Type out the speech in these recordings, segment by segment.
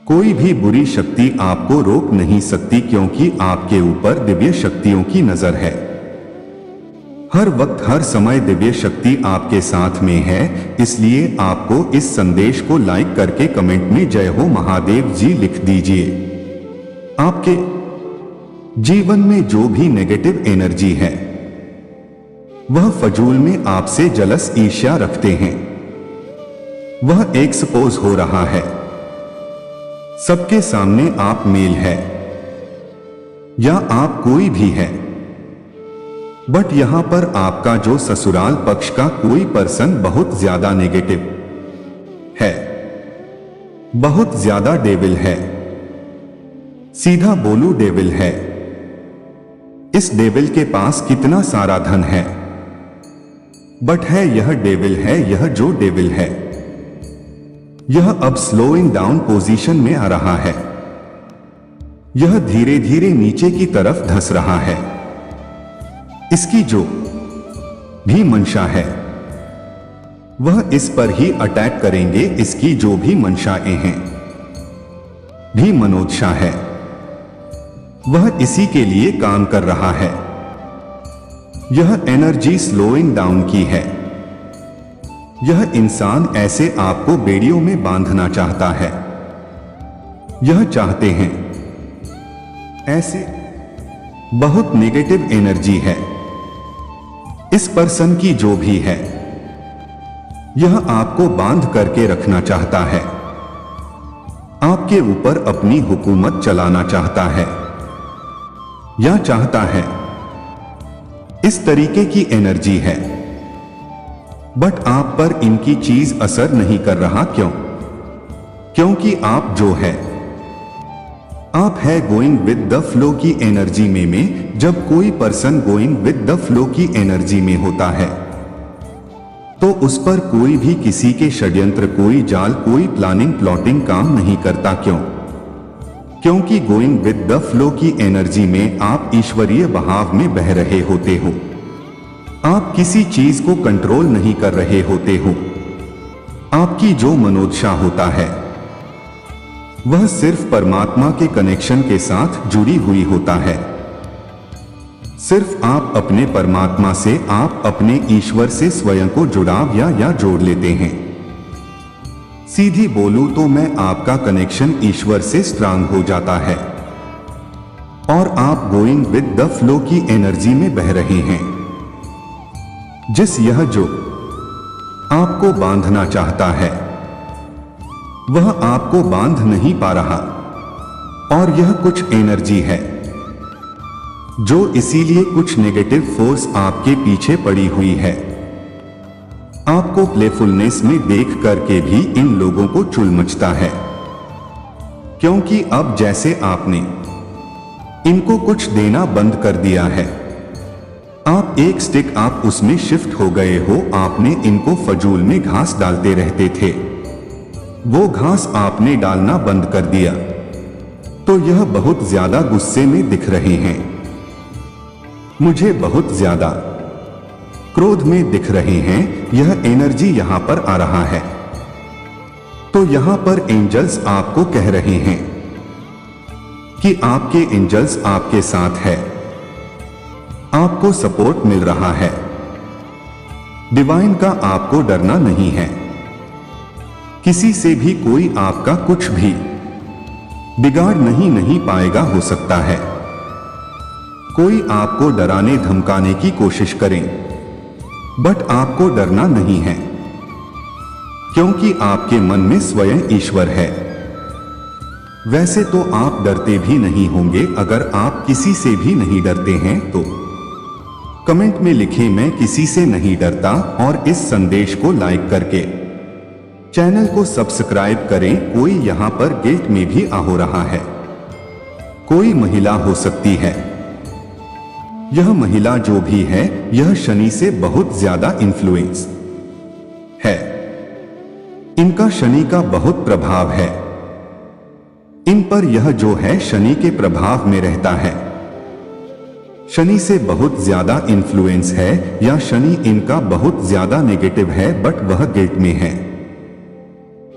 कोई भी बुरी शक्ति आपको रोक नहीं सकती क्योंकि आपके ऊपर दिव्य शक्तियों की नजर है। हर वक्त हर समय दिव्य शक्ति आपके साथ में है। इसलिए आपको इस संदेश को लाइक करके कमेंट में जय हो महादेव जी लिख दीजिए। आपके जीवन में जो भी नेगेटिव एनर्जी है वह फजूल में आपसे जलस ईर्ष्या रखते हैं, वह एक्सपोज हो रहा है। सबके सामने आप मेल है या आप कोई भी है, बट यहां पर आपका जो ससुराल पक्ष का कोई पर्सन बहुत ज्यादा नेगेटिव है, बहुत ज्यादा डेविल है। सीधा बोलू डेविल है। इस डेविल के पास कितना सारा धन है, बट है यह डेविल है। यह जो डेविल है यह अब स्लोइंग डाउन पोजीशन में आ रहा है। यह धीरे धीरे नीचे की तरफ धंस रहा है। इसकी जो भी मंशा है वह इस पर ही अटैक करेंगे। इसकी जो भी मंशाएं हैं, भी मनोदशा है, वह इसी के लिए काम कर रहा है। यह एनर्जी स्लोइंग डाउन की है। यह इंसान ऐसे आपको बेड़ियों में बांधना चाहता है। यह चाहते हैं ऐसे बहुत नेगेटिव एनर्जी है इस पर्सन की जो भी है, यह आपको बांध करके रखना चाहता है। आपके ऊपर अपनी हुकूमत चलाना चाहता है या चाहता है। इस तरीके की एनर्जी है, बट आप पर इनकी चीज असर नहीं कर रहा। क्यों? क्योंकि आप जो है, आप है गोइंग विद द फ्लो की एनर्जी में। जब कोई person going with the flow की एनर्जी में होता है तो उस पर कोई भी किसी के षड्यंत्र, कोई जाल, कोई प्लानिंग प्लॉटिंग काम नहीं करता। क्यों? क्योंकि गोइंग विद द फ्लो की एनर्जी में आप ईश्वरीय बहाव में बह रहे होते हो। आप किसी चीज को कंट्रोल नहीं कर रहे होते हो। आपकी जो मनोदशा होता है वह सिर्फ परमात्मा के कनेक्शन के साथ जुड़ी हुई होता है। सिर्फ आप अपने परमात्मा से, आप अपने ईश्वर से स्वयं को जुड़ाव या जोड़ लेते हैं। सीधी बोलूं तो मैं आपका कनेक्शन ईश्वर से स्ट्रांग हो जाता है और आप गोइंग विद द फ्लो की एनर्जी में बह रहे हैं। जिस यह जो आपको बांधना चाहता है वह आपको बांध नहीं पा रहा, और यह कुछ एनर्जी है जो इसीलिए कुछ नेगेटिव फोर्स आपके पीछे पड़ी हुई है। आपको प्लेफुलनेस में देख करके भी इन लोगों को चुल मचता है, क्योंकि अब जैसे आपने इनको कुछ देना बंद कर दिया है। आप एक स्टिक, आप उसमें शिफ्ट हो गए हो। आपने इनको फजूल में घास डालते रहते थे, वो घास आपने डालना बंद कर दिया, तो यह बहुत ज्यादा गुस्से में दिख रहे हैं, मुझे बहुत ज्यादा क्रोध में दिख रहे हैं। यह एनर्जी यहां पर आ रहा है, तो यहां पर एंजल्स आपको कह रहे हैं कि आपके एंजल्स आपके साथ है, आपको सपोर्ट मिल रहा है। डिवाइन का आपको डरना नहीं है। किसी से भी कोई आपका कुछ भी बिगाड़ नहीं पाएगा। हो सकता है कोई आपको डराने धमकाने की कोशिश करें, बट आपको डरना नहीं है, क्योंकि आपके मन में स्वयं ईश्वर है। वैसे तो आप डरते भी नहीं होंगे। अगर आप किसी से भी नहीं डरते हैं तो कमेंट में लिखें मैं किसी से नहीं डरता, और इस संदेश को लाइक करके चैनल को सब्सक्राइब करें। कोई यहां पर गेट में भी आ हो रहा है, कोई महिला हो सकती है। यह महिला जो भी है यह शनि से बहुत ज्यादा इन्फ्लुएंस है। इनका शनि का बहुत प्रभाव है। इन पर यह जो है शनि के प्रभाव में रहता है। शनि से बहुत ज्यादा इन्फ्लुएंस है, या शनि इनका बहुत ज्यादा नेगेटिव है, बट वह गिल्ट में है।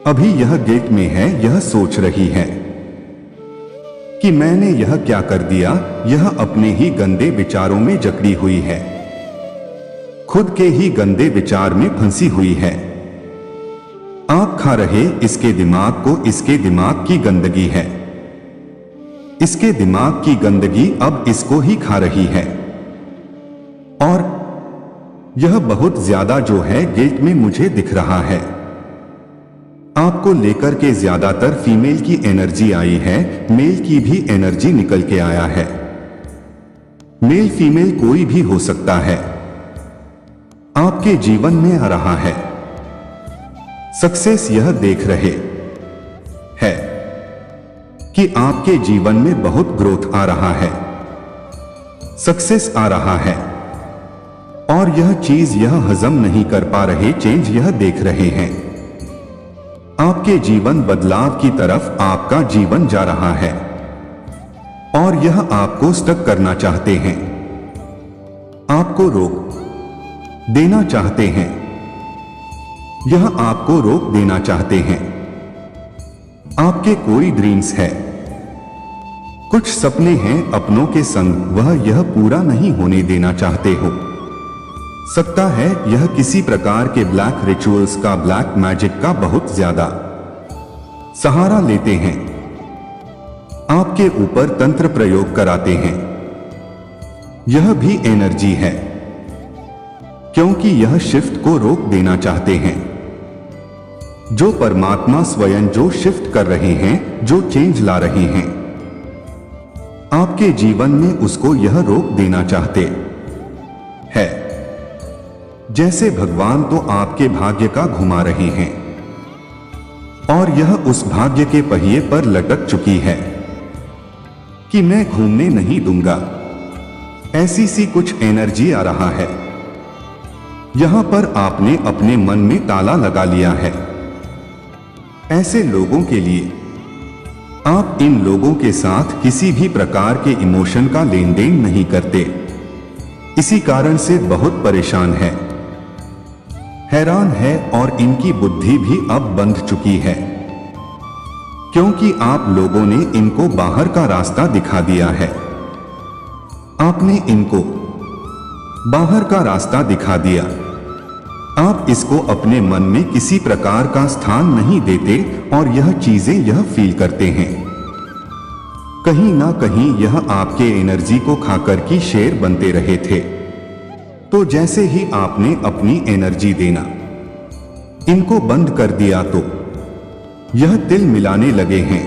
अभी यह गिल्ट में है, यह सोच रही है कि मैंने यह क्या कर दिया। यह अपने ही गंदे विचारों में जकड़ी हुई है, खुद के ही गंदे विचार में फंसी हुई है। आप खा रहे इसके दिमाग को, इसके दिमाग की गंदगी है। इसके दिमाग की गंदगी अब इसको ही खा रही है। और यह बहुत ज्यादा जो है गिल्ट में मुझे दिख रहा है। आपको लेकर के ज्यादातर फीमेल की एनर्जी आई है, मेल की भी एनर्जी निकल के आया है। मेल फीमेल कोई भी हो सकता है, आपके जीवन में आ रहा है। सक्सेस यह देख रहे है कि आपके जीवन में बहुत ग्रोथ आ रहा है, सक्सेस आ रहा है। और यह चीज यह हजम नहीं कर पा रहे, चेंज यह देख रहे हैं। आपके जीवन बदलाव की तरफ आपका जीवन जा रहा है और यह आपको स्टक करना चाहते हैं, आपको रोक देना चाहते हैं। यह आपको रोक देना चाहते हैं। आपके कोई ड्रीम्स है, कुछ सपने हैं अपनों के संग, वह यह पूरा नहीं होने देना चाहते हो। सकता है यह किसी प्रकार के ब्लैक रिचुअल्स का, ब्लैक मैजिक का बहुत ज्यादा सहारा लेते हैं, आपके ऊपर तंत्र प्रयोग कराते हैं। यह भी एनर्जी है, क्योंकि यह शिफ्ट को रोक देना चाहते हैं। जो परमात्मा स्वयं जो शिफ्ट कर रहे हैं, जो चेंज ला रहे हैं आपके जीवन में, उसको यह रोक देना चाहते हैं। जैसे भगवान तो आपके भाग्य का घुमा रहे हैं और यह उस भाग्य के पहिए पर लटक चुकी है कि मैं घूमने नहीं दूंगा, ऐसी सी कुछ एनर्जी आ रहा है। यहां पर आपने अपने मन में ताला लगा लिया है। ऐसे लोगों के लिए आप इन लोगों के साथ किसी भी प्रकार के इमोशन का लेन देन नहीं करते, इसी कारण से बहुत परेशान है, हैरान है और इनकी बुद्धि भी अब बंध चुकी है, क्योंकि आप लोगों ने इनको बाहर का रास्ता दिखा दिया है। आपने इनको बाहर का रास्ता दिखा दिया। आप इसको अपने मन में किसी प्रकार का स्थान नहीं देते और यह चीजें यह फील करते हैं। कहीं ना कहीं यह आपके एनर्जी को खाकर की शेर बनते रहे थे। तो जैसे ही आपने अपनी एनर्जी देना इनको बंद कर दिया, तो यह तिल मिलाने लगे हैं।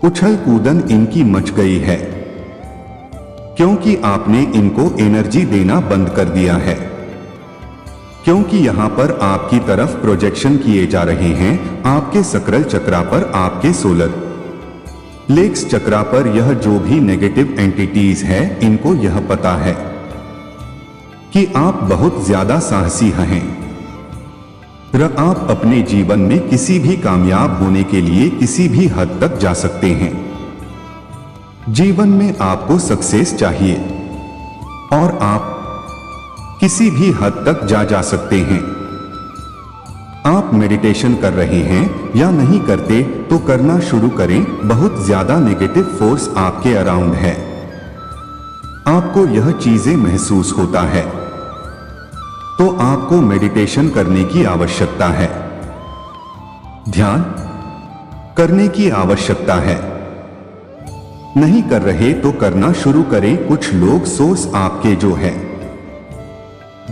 उछल कूदन इनकी मच गई है, क्योंकि आपने इनको एनर्जी देना बंद कर दिया है। क्योंकि यहां पर आपकी तरफ प्रोजेक्शन किए जा रहे हैं, आपके सकरल चक्रा पर, आपके सोलर प्लेक्स चक्रा पर। यह जो भी नेगेटिव एंटिटीज है, इनको यह पता है कि आप बहुत ज्यादा साहसी हैं और आप अपने जीवन में किसी भी कामयाब होने के लिए किसी भी हद तक जा सकते हैं। जीवन में आपको सक्सेस चाहिए और आप किसी भी हद तक जा सकते हैं। आप मेडिटेशन कर रहे हैं या नहीं करते तो करना शुरू करें। बहुत ज्यादा नेगेटिव फोर्स आपके अराउंड है, आपको यह चीजें महसूस होता है, तो आपको मेडिटेशन करने की आवश्यकता है, ध्यान करने की आवश्यकता है। नहीं कर रहे तो करना शुरू करें। कुछ लोग सोर्स आपके जो है,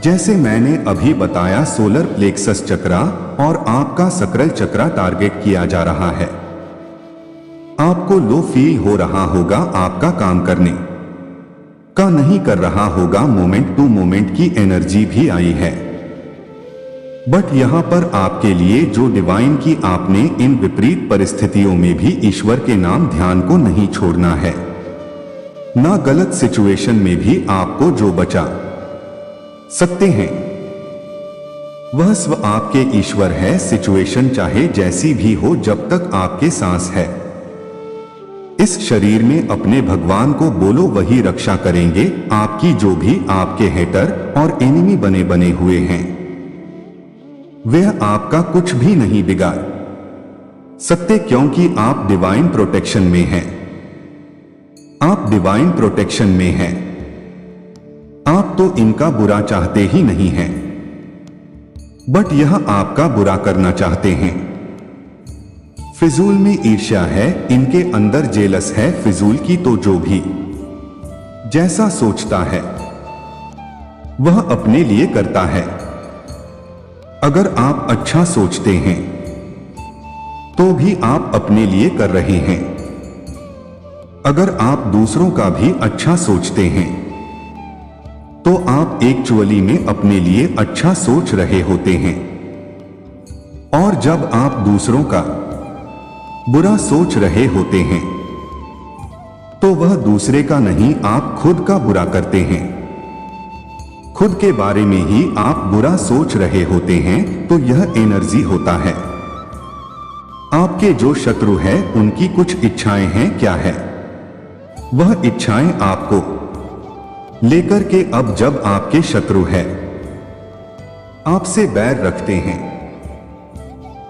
जैसे मैंने अभी बताया, सोलर प्लेक्सस चक्रा और आपका सकरल चक्रा टारगेट किया जा रहा है। आपको लो फील हो रहा होगा, आपका काम करने का नहीं कर रहा होगा, मोमेंट टू मोमेंट की एनर्जी भी आई है। बट यहां पर आपके लिए जो डिवाइन की, आपने इन विपरीत परिस्थितियों में भी ईश्वर के नाम ध्यान को नहीं छोड़ना है। ना गलत सिचुएशन में भी आपको जो बचा सकते हैं वह स्व आपके ईश्वर है। सिचुएशन चाहे जैसी भी हो, जब तक आपके सांस है इस शरीर में, अपने भगवान को बोलो, वही रक्षा करेंगे आपकी। जो भी आपके हेटर और एनिमी बने हुए हैं, वह आपका कुछ भी नहीं बिगाड़ सकते, क्योंकि आप डिवाइन प्रोटेक्शन में हैं। आप डिवाइन प्रोटेक्शन में हैं। आप तो इनका बुरा चाहते ही नहीं हैं, बट यह आपका बुरा करना चाहते हैं। फिजूल में ईर्ष्या है, इनके अंदर जेलस है फिजूल की, तो जो भी जैसा सोचता है वह अपने लिए करता है। अगर आप अच्छा सोचते हैं तो भी आप अपने लिए कर रहे हैं। अगर आप दूसरों का भी अच्छा सोचते हैं तो आप एक्चुअली में अपने लिए अच्छा सोच रहे होते हैं। और जब आप दूसरों का बुरा सोच रहे होते हैं तो वह दूसरे का नहीं, आप खुद का बुरा करते हैं। खुद के बारे में ही आप बुरा सोच रहे होते हैं, तो यह एनर्जी होता है। आपके जो शत्रु हैं उनकी कुछ इच्छाएं हैं, क्या है वह इच्छाएं आपको लेकर के। अब जब आपके शत्रु है, आपसे बैर रखते हैं,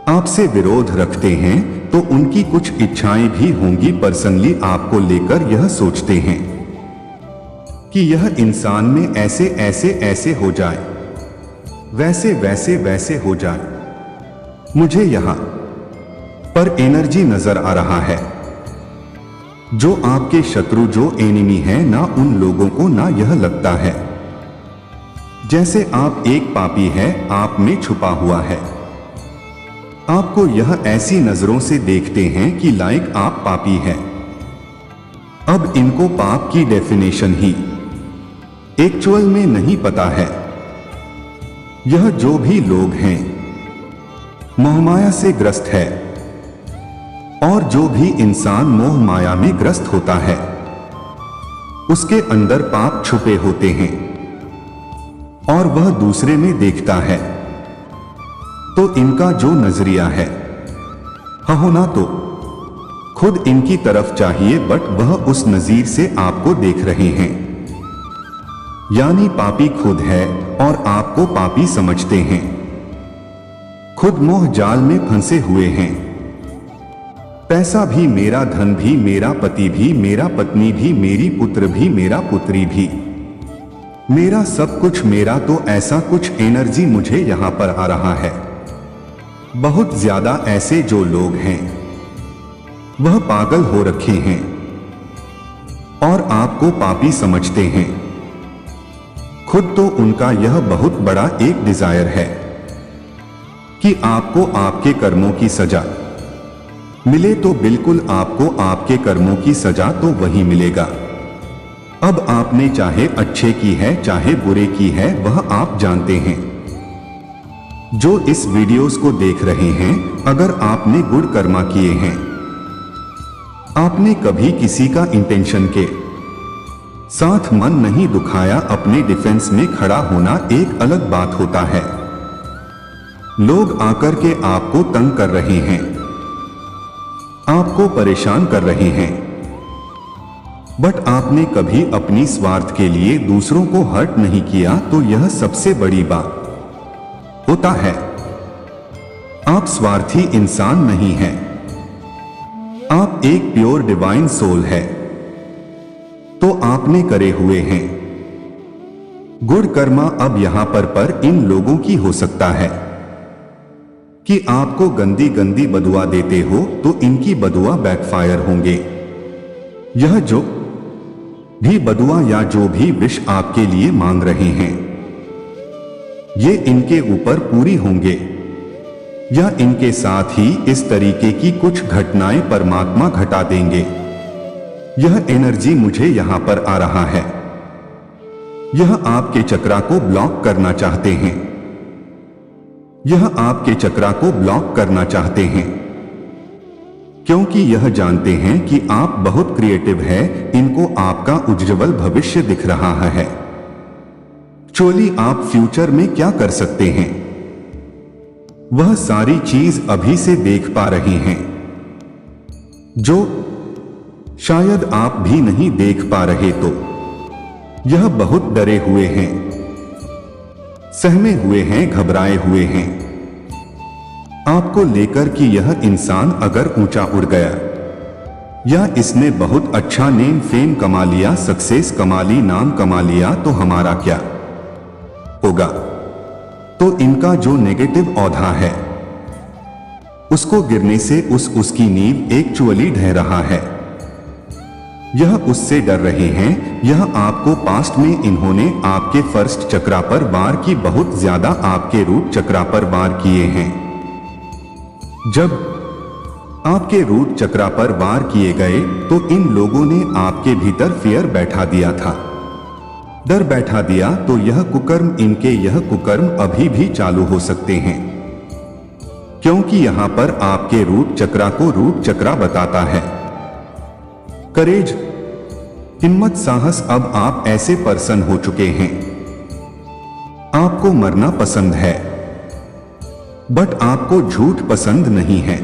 आपसे विरोध रखते हैं, तो उनकी कुछ इच्छाएं भी होंगी पर्सनली आपको लेकर। यह सोचते हैं कि यह इंसान में ऐसे ऐसे ऐसे हो जाए, वैसे वैसे वैसे हो जाए। मुझे यहां पर एनर्जी नजर आ रहा है, जो आपके शत्रु, जो एनिमी है ना, उन लोगों को ना यह लगता है जैसे आप एक पापी है, आप में छुपा हुआ है। आपको यह ऐसी नजरों से देखते हैं कि लाइक आप पापी हैं। अब इनको पाप की डेफिनेशन ही एक्चुअल में नहीं पता है। यह जो भी लोग हैं मोहमाया से ग्रस्त है, और जो भी इंसान मोह माया में ग्रस्त होता है उसके अंदर पाप छुपे होते हैं और वह दूसरे में देखता है। तो इनका जो नजरिया है होना तो खुद इनकी तरफ चाहिए, बट वह उस नजीर से आपको देख रहे हैं। यानी पापी खुद है और आपको पापी समझते हैं। खुद मोह जाल में फंसे हुए हैं। पैसा भी मेरा, धन भी मेरा, पति भी मेरा, पत्नी भी मेरी, पुत्र भी मेरा, पुत्री भी मेरा, सब कुछ मेरा। तो ऐसा कुछ एनर्जी मुझे यहां पर आ रहा है। बहुत ज्यादा ऐसे जो लोग हैं वह पागल हो रखे हैं और आपको पापी समझते हैं। खुद तो उनका यह बहुत बड़ा एक डिजायर है कि आपको आपके कर्मों की सजा मिले, तो बिल्कुल आपको आपके कर्मों की सजा तो वही मिलेगा। अब आपने चाहे अच्छे की है चाहे बुरे की है, वह आप जानते हैं। जो इस वीडियोस को देख रहे हैं, अगर आपने गुड कर्मा किए हैं, आपने कभी किसी का इंटेंशन के साथ मन नहीं दुखाया, अपने डिफेंस में खड़ा होना एक अलग बात होता है। लोग आकर के आपको तंग कर रहे हैं, आपको परेशान कर रहे हैं, बट आपने कभी अपनी स्वार्थ के लिए दूसरों को हर्ट नहीं किया, तो यह सबसे बड़ी बात होता है। आप स्वार्थी इंसान नहीं हैं। आप एक प्योर डिवाइन सोल है, तो आपने करे हुए हैं गुड कर्मा। अब यहां पर इन लोगों की हो सकता है कि आपको गंदी गंदी बदुआ देते हो, तो इनकी बदुआ बैकफायर होंगे। यह जो भी बदुआ या जो भी विष आपके लिए मांग रहे हैं, ये इनके ऊपर पूरी होंगे, या इनके साथ ही इस तरीके की कुछ घटनाएं परमात्मा घटा देंगे। यह एनर्जी मुझे यहां पर आ रहा है। यह आपके चक्रा को ब्लॉक करना चाहते हैं। यह आपके चक्रा को ब्लॉक करना चाहते हैं, क्योंकि यह जानते हैं कि आप बहुत क्रिएटिव है। इनको आपका उज्जवल भविष्य दिख रहा है। एक्चुअली आप फ्यूचर में क्या कर सकते हैं, वह सारी चीज अभी से देख पा रहे हैं, जो शायद आप भी नहीं देख पा रहे। तो यह बहुत डरे हुए हैं, सहमे हुए हैं, घबराए हुए हैं। आपको लेकर कि यह इंसान अगर ऊंचा उड़ गया या इसने बहुत अच्छा नेम फेम कमा लिया, सक्सेस कमा ली, नाम कमा लिया, तो हमारा क्या होगा? तो इनका जो नेगेटिव औधा है उसको गिरने से उसकी नींव एक्चुअली ढह रहा है। यह उससे डर रहे हैं। यह आपको पास्ट में इन्होंने आपके फर्स्ट चक्रा पर वार की, बहुत ज्यादा आपके रूट चक्रा पर वार किए हैं। जब आपके रूट चक्रा पर वार किए गए तो इन लोगों ने आपके भीतर फियर बैठा दिया था, डर बैठा दिया। तो यह कुकर्म, इनके यह कुकर्म अभी भी चालू हो सकते हैं, क्योंकि यहां पर आपके रूट चक्रा को रूट चक्रा बताता है करेज, हिम्मत, साहस। अब आप ऐसे पर्सन हो चुके हैं, आपको मरना पसंद है, बट आपको झूठ पसंद नहीं है।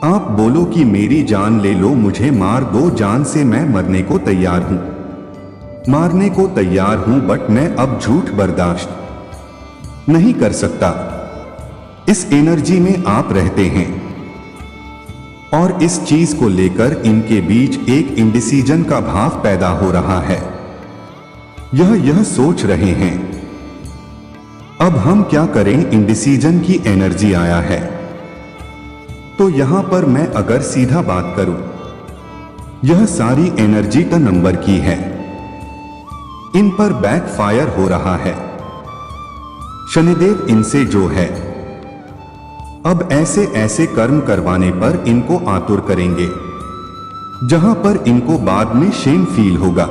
आप बोलो कि मेरी जान ले लो, मुझे मार दो, जान से मैं मरने को तैयार हूं, मारने को तैयार हूं, बट मैं अब झूठ बर्दाश्त नहीं कर सकता। इस एनर्जी में आप रहते हैं और इस चीज को लेकर इनके बीच एक इंडिसीजन का भाव पैदा हो रहा है। यह सोच रहे हैं अब हम क्या करें, इंडिसीजन की एनर्जी आया है। तो यहां पर मैं अगर सीधा बात करूं, यह सारी एनर्जी का नंबर की है, इन पर बैकफायर हो रहा है। शनिदेव इनसे जो है अब ऐसे ऐसे कर्म करवाने पर इनको आतुर करेंगे, जहां पर इनको बाद में शेम फील होगा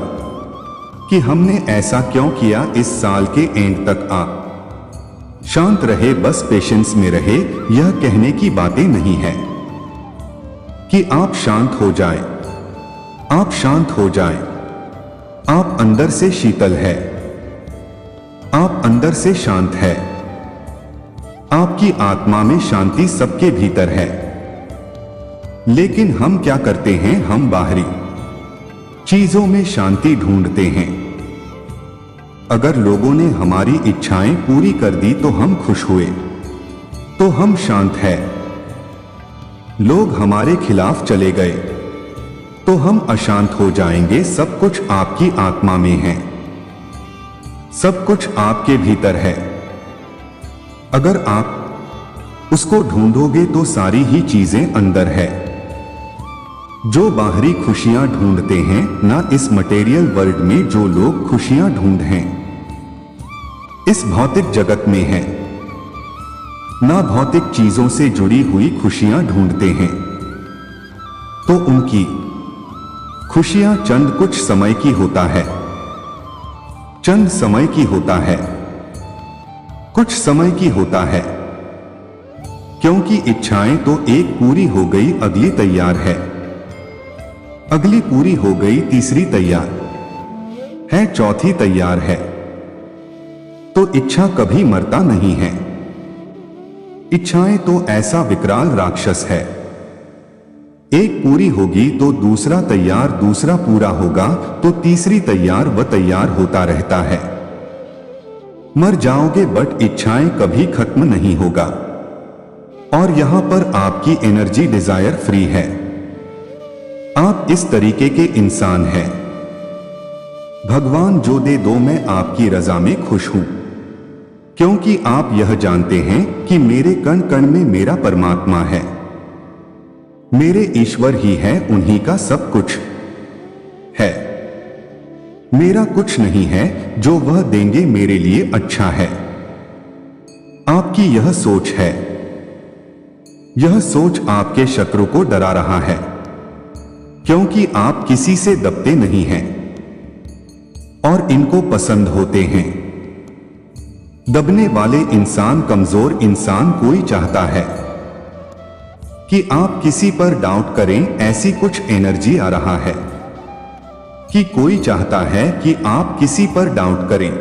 कि हमने ऐसा क्यों किया। इस साल के एंड तक आप शांत रहे, बस पेशेंस में रहे। यह कहने की बातें नहीं है कि आप शांत हो जाए, आप शांत हो जाए। आप अंदर से शीतल है, आप अंदर से शांत है, आपकी आत्मा में शांति सबके भीतर है। लेकिन हम क्या करते हैं, हम बाहरी चीजों में शांति ढूंढते हैं। अगर लोगों ने हमारी इच्छाएं पूरी कर दी तो हम खुश हुए, तो हम शांत हैं। लोग हमारे खिलाफ चले गए तो हम अशांत हो जाएंगे। सब कुछ आपकी आत्मा में है, सब कुछ आपके भीतर है। अगर आप उसको ढूंढोगे तो सारी ही चीजें अंदर है। जो बाहरी खुशियां ढूंढते हैं, ना इस मटेरियल वर्ल्ड में जो लोग खुशियां ढूंढ हैं, इस भौतिक जगत में है, ना भौतिक चीजों से जुड़ी हुई खुशियां ढूंढते हैं, तो उनकी खुशियां चंद कुछ समय की होता है, चंद समय की होता है, कुछ समय की होता है। क्योंकि इच्छाएं तो एक पूरी हो गई, अगली तैयार है, अगली पूरी हो गई, तीसरी तैयार है, चौथी तैयार है। तो इच्छा कभी मरता नहीं है। इच्छाएं तो ऐसा विकराल राक्षस है, एक पूरी होगी तो दूसरा तैयार, दूसरा पूरा होगा तो तीसरी तैयार, व तैयार होता रहता है। मर जाओगे बट इच्छाएं कभी खत्म नहीं होगा। और यहां पर आपकी एनर्जी डिजायर फ्री है। आप इस तरीके के इंसान हैं। भगवान जो दे दो, मैं आपकी रजा में खुश हूं, क्योंकि आप यह जानते हैं कि मेरे कण कण में मेरा परमात्मा है, मेरे ईश्वर ही है, उन्हीं का सब कुछ है। मेरा कुछ नहीं है, जो वह देंगे मेरे लिए अच्छा है। आपकी यह सोच है, यह सोच आपके शत्रु को डरा रहा है, क्योंकि आप किसी से दबते नहीं हैं और इनको पसंद होते हैं। दबने वाले इंसान, कमजोर इंसान कोई चाहता है कि आप किसी पर डाउट करें। ऐसी कुछ एनर्जी आ रहा है कि कोई चाहता है कि आप किसी पर डाउट करें,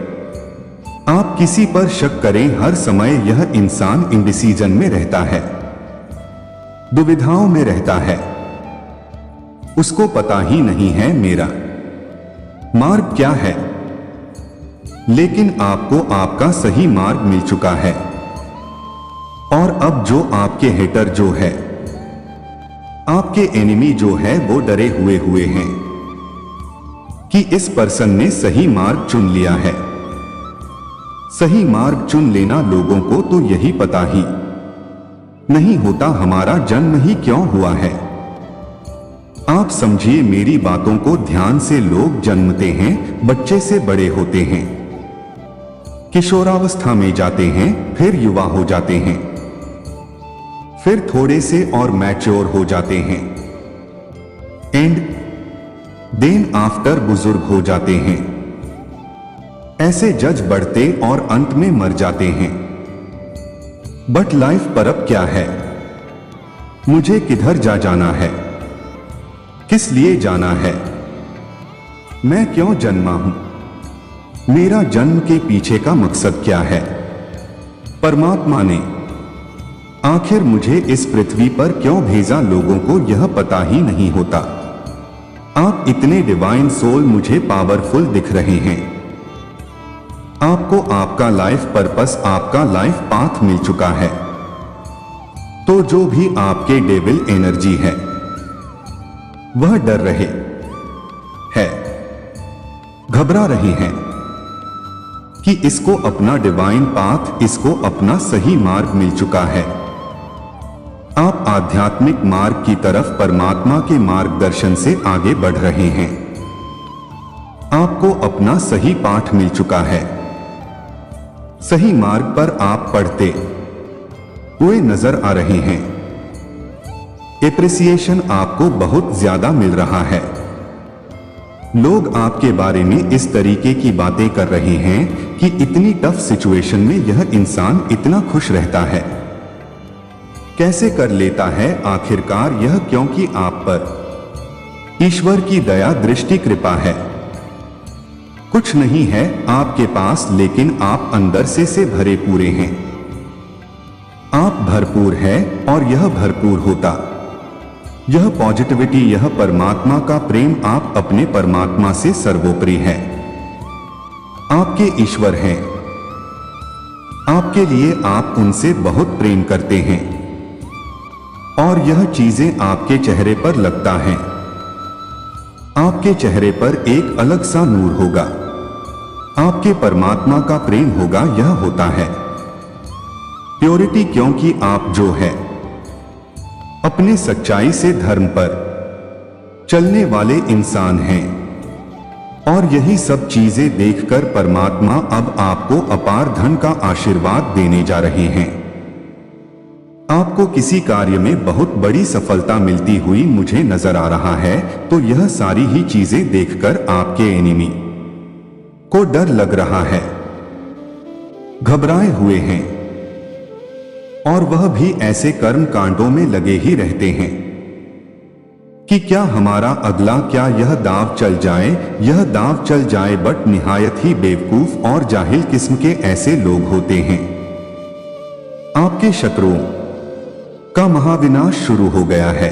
आप किसी पर शक करें। हर समय यह इंसान इंडिसीजन में रहता है, दुविधाओं में रहता है। उसको पता ही नहीं है मेरा मार्ग क्या है, लेकिन आपको आपका सही मार्ग मिल चुका है और अब जो आपके हेटर जो है, आपके एनिमी जो है, वो डरे हुए हैं कि इस पर्सन ने सही मार्ग चुन लिया है। सही मार्ग चुन लेना लोगों को तो यही पता ही नहीं होता हमारा जन्म ही क्यों हुआ है। आप समझिए मेरी बातों को ध्यान से। लोग जन्मते हैं, बच्चे से बड़े होते हैं, किशोरावस्था में जाते हैं, फिर युवा हो जाते हैं, फिर थोड़े से और मैच्योर हो जाते हैं, एंड देन आफ्टर बुजुर्ग हो जाते हैं। ऐसे जज बढ़ते और अंत में मर जाते हैं। बट लाइफ पर अब क्या है? मुझे किधर जाना है? किस लिए जाना है? मैं क्यों जन्मा हूं? मेरा जन्म के पीछे का मकसद क्या है? परमात्मा ने आखिर मुझे इस पृथ्वी पर क्यों भेजा? लोगों को यह पता ही नहीं होता। आप इतने डिवाइन सोल मुझे पावरफुल दिख रहे हैं। आपको आपका लाइफ पर्पस, आपका लाइफ पाथ मिल चुका है। तो जो भी आपके डेविल एनर्जी है वह डर रहे है, घबरा रहे हैं कि इसको अपना डिवाइन पाथ, इसको अपना सही मार्ग मिल चुका है। आप आध्यात्मिक मार्ग की तरफ परमात्मा के मार्गदर्शन से आगे बढ़ रहे हैं। आपको अपना सही पाठ मिल चुका है। सही मार्ग पर आप पढ़ते हुए नजर आ रहे हैं। एप्रिसिएशन आपको बहुत ज्यादा मिल रहा है। लोग आपके बारे में इस तरीके की बातें कर रहे हैं कि इतनी टफ सिचुएशन में यह इंसान इतना खुश रहता है, कैसे कर लेता है आखिरकार यह? क्योंकि आप पर ईश्वर की दया दृष्टि कृपा है। कुछ नहीं है आपके पास, लेकिन आप अंदर से भरे पूरे हैं। आप भरपूर है और यह भरपूर होता, यह पॉजिटिविटी, यह परमात्मा का प्रेम, आप अपने परमात्मा से सर्वोपरि है। आपके ईश्वर हैं, आपके लिए आप उनसे बहुत प्रेम करते हैं और यह चीजें आपके चेहरे पर लगता है। आपके चेहरे पर एक अलग सा नूर होगा, आपके परमात्मा का प्रेम होगा, यह होता है प्योरिटी। क्योंकि आप जो है अपने सच्चाई से धर्म पर चलने वाले इंसान हैं और यही सब चीजें देखकर परमात्मा अब आपको अपार धन का आशीर्वाद देने जा रहे हैं। आपको किसी कार्य में बहुत बड़ी सफलता मिलती हुई मुझे नजर आ रहा है। तो यह सारी ही चीजें देखकर आपके एनिमी को डर लग रहा है, घबराए हुए हैं और वह भी ऐसे कर्म कांडों में लगे ही रहते हैं कि क्या हमारा अगला, क्या यह दाव चल जाए, यह दाव चल जाए। बट निहायत ही बेवकूफ और जाहिल किस्म के ऐसे लोग होते हैं। आपके शत्रुओं का महाविनाश शुरू हो गया है,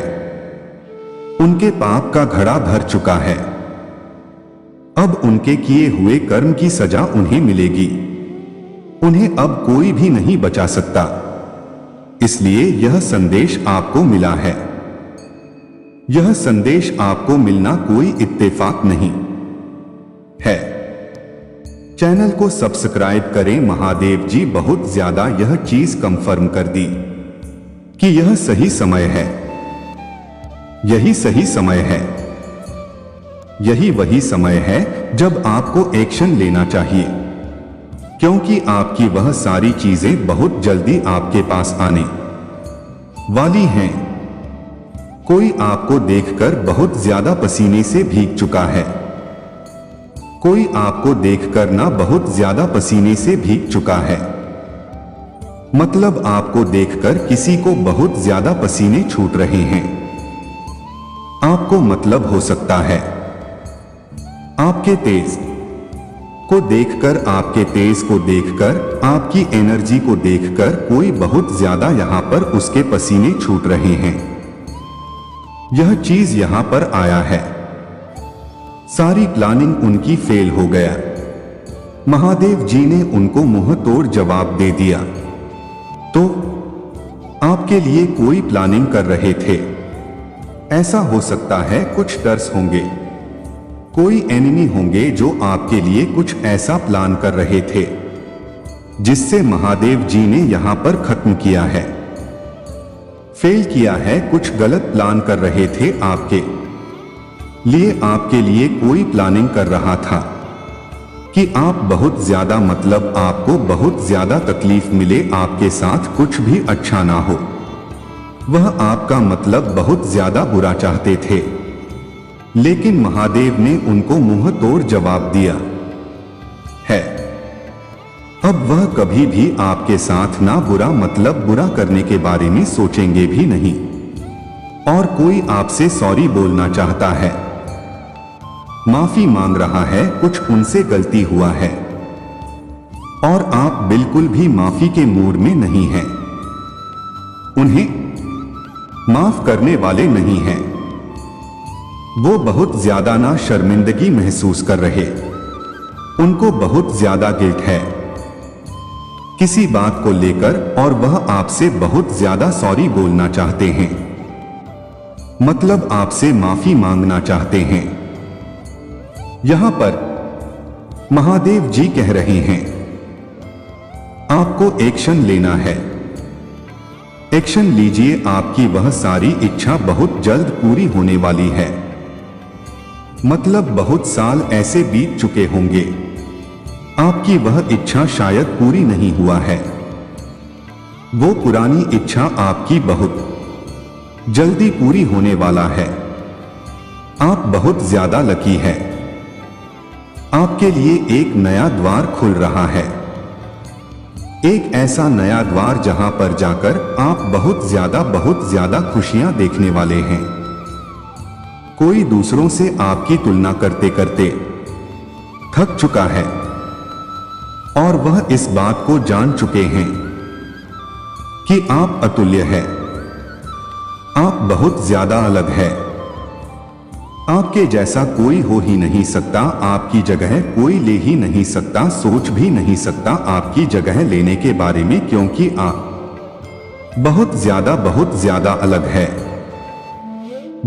उनके पाप का घड़ा भर चुका है। अब उनके किए हुए कर्म की सजा उन्हें मिलेगी, उन्हें अब कोई भी नहीं बचा सकता। इसलिए यह संदेश आपको मिला है। यह संदेश आपको मिलना कोई इत्तेफाक नहीं है। चैनल को सब्सक्राइब करें। महादेव जी बहुत ज्यादा यह चीज कंफर्म कर दी कि यह सही समय है, यही सही समय है, यही वही समय है जब आपको एक्शन लेना चाहिए, क्योंकि आपकी वह सारी चीजें बहुत जल्दी आपके पास आने वाली हैं। कोई आपको देखकर बहुत ज्यादा पसीने से भीग चुका है, कोई आपको देखकर ना बहुत ज्यादा पसीने से भीग चुका है। मतलब आपको देखकर किसी को बहुत ज्यादा पसीने छूट रहे हैं। आपको मतलब हो सकता है आपके तेज को देखकर, आपके तेज को देखकर, आपकी एनर्जी को देखकर कोई बहुत ज्यादा यहां पर उसके पसीने छूट रहे हैं। यह चीज यहां पर आया है, सारी प्लानिंग उनकी फेल हो गया। महादेव जी ने उनको मुंह तोड़ जवाब दे दिया। तो आपके लिए कोई प्लानिंग कर रहे थे। ऐसा हो सकता है कुछ डर्स होंगे, कोई एनिमी होंगे जो आपके लिए कुछ ऐसा प्लान कर रहे थे जिससे महादेव जी ने यहां पर खत्म किया है, फेल किया है। कुछ गलत प्लान कर रहे थे आपके लिए कोई प्लानिंग कर रहा था कि आप बहुत ज्यादा मतलब आपको बहुत ज्यादा तकलीफ मिले, आपके साथ कुछ भी अच्छा ना हो। वह आपका मतलब बहुत ज्यादा बुरा चाहते थे, लेकिन महादेव ने उनको मुंह तोड़ जवाब दिया है। अब वह कभी भी आपके साथ ना बुरा मतलब बुरा करने के बारे में सोचेंगे भी नहीं। और कोई आपसे सॉरी बोलना चाहता है, माफी मांग रहा है, कुछ उनसे गलती हुआ है और आप बिल्कुल भी माफी के मूड में नहीं हैं, उन्हें माफ करने वाले नहीं हैं। वो बहुत ज्यादा ना शर्मिंदगी महसूस कर रहे, उनको बहुत ज्यादा गिल्ट है किसी बात को लेकर और वह आपसे बहुत ज्यादा सॉरी बोलना चाहते हैं, मतलब आपसे माफी मांगना चाहते हैं। यहां पर महादेव जी कह रहे हैं आपको एक्शन लेना है, एक्शन लीजिए। आपकी वह सारी इच्छा बहुत जल्द पूरी होने वाली है, मतलब बहुत साल ऐसे बीत चुके होंगे, आपकी वह इच्छा शायद पूरी नहीं हुआ है। वो पुरानी इच्छा आपकी बहुत जल्दी पूरी होने वाला है। आप बहुत ज्यादा लकी है, आपके लिए एक नया द्वार खुल रहा है, एक ऐसा नया द्वार जहां पर जाकर आप बहुत ज्यादा खुशियां देखने वाले हैं। कोई दूसरों से आपकी तुलना करते करते थक चुका है और वह इस बात को जान चुके हैं कि आप अतुल्य है, आप बहुत ज्यादा अलग है, आपके जैसा कोई हो ही नहीं सकता, आपकी जगह कोई ले ही नहीं सकता, सोच भी नहीं सकता आपकी जगह लेने के बारे में, क्योंकि आप बहुत ज्यादा अलग है,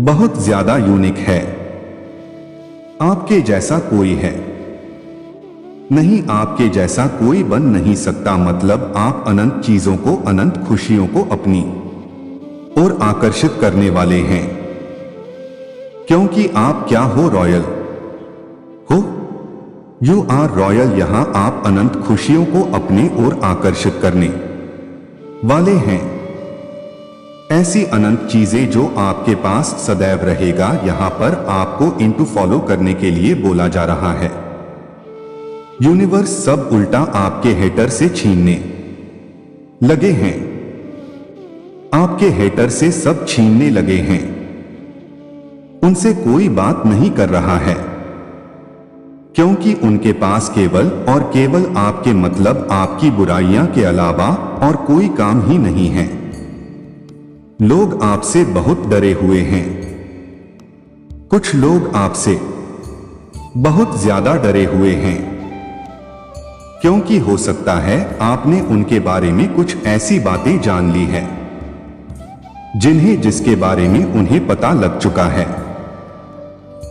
बहुत ज्यादा यूनिक है। आपके जैसा कोई है नहीं, आपके जैसा कोई बन नहीं सकता, मतलब आप अनंत चीजों को, अनंत खुशियों को अपनी ओर आकर्षित करने वाले हैं, क्योंकि आप क्या हो, रॉयल हो, यू आर रॉयल। यहां आप अनंत खुशियों को अपने ओर आकर्षित करने वाले हैं, ऐसी अनंत चीजें जो आपके पास सदैव रहेगा। यहां पर आपको इनटू फॉलो करने के लिए बोला जा रहा है। यूनिवर्स सब उल्टा आपके हेटर से छीनने लगे हैं, आपके हेटर से सब छीनने लगे हैं, उनसे कोई बात नहीं कर रहा है, क्योंकि उनके पास केवल और केवल आपके मतलब आपकी बुराइयां के अलावा और कोई काम ही नहीं है। लोग आपसे बहुत डरे हुए हैं, कुछ लोग आपसे बहुत ज्यादा डरे हुए हैं, क्योंकि हो सकता है आपने उनके बारे में कुछ ऐसी बातें जान ली है जिसके बारे में उन्हें पता लग चुका है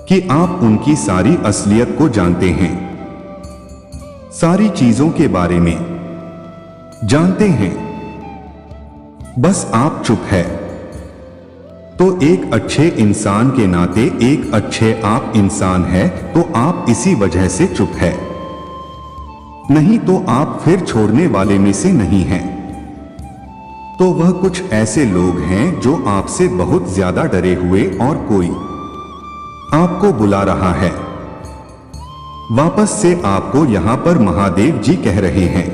कि आप उनकी सारी असलियत को जानते हैं, सारी चीजों के बारे में जानते हैं, बस आप चुप है। तो एक अच्छे इंसान के नाते, एक अच्छे आप इंसान है तो आप इसी वजह से चुप है, नहीं तो आप फिर छोड़ने वाले में से नहीं हैं। तो वह कुछ ऐसे लोग हैं जो आपसे बहुत ज्यादा डरे हुए और कोई आपको बुला रहा है। वापस से आपको यहां पर महादेव जी कह रहे हैं,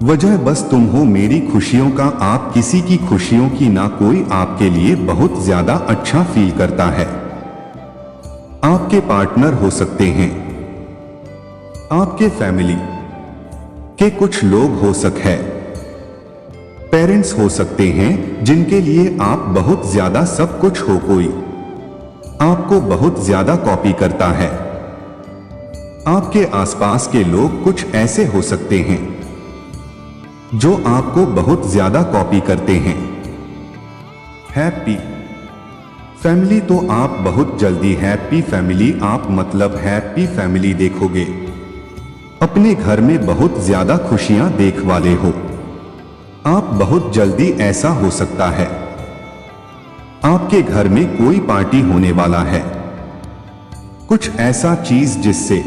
वजह बस तुम हो मेरी खुशियों का, आप किसी की खुशियों की ना, कोई आपके लिए बहुत ज्यादा अच्छा फील करता है। आपके पार्टनर हो सकते हैं, आपके फैमिली के कुछ लोग हो सकते हैं, पेरेंट्स हो सकते हैं जिनके लिए आप बहुत ज्यादा सब कुछ हो, कोई आपको बहुत ज्यादा कॉपी करता है। आपके आसपास के लोग कुछ ऐसे हो सकते हैं जो आपको बहुत ज्यादा कॉपी करते हैं। हैप्पी फैमिली तो आप बहुत जल्दी हैप्पी फैमिली आप मतलब हैप्पी फैमिली देखोगे। अपने घर में बहुत ज्यादा खुशियां देख वाले हो। आप बहुत जल्दी ऐसा हो सकता है आपके घर में कोई पार्टी होने वाला है, कुछ ऐसा चीज जिससे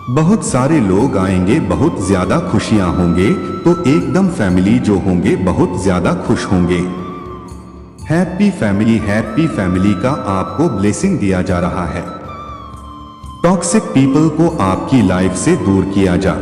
बहुत सारे लोग आएंगे, बहुत ज्यादा खुशियां होंगे, तो एकदम फैमिली जो होंगे बहुत ज्यादा खुश होंगे। हैप्पी फैमिली का आपको ब्लेसिंग दिया जा रहा है। टॉक्सिक पीपल को आपकी लाइफ से दूर किया जा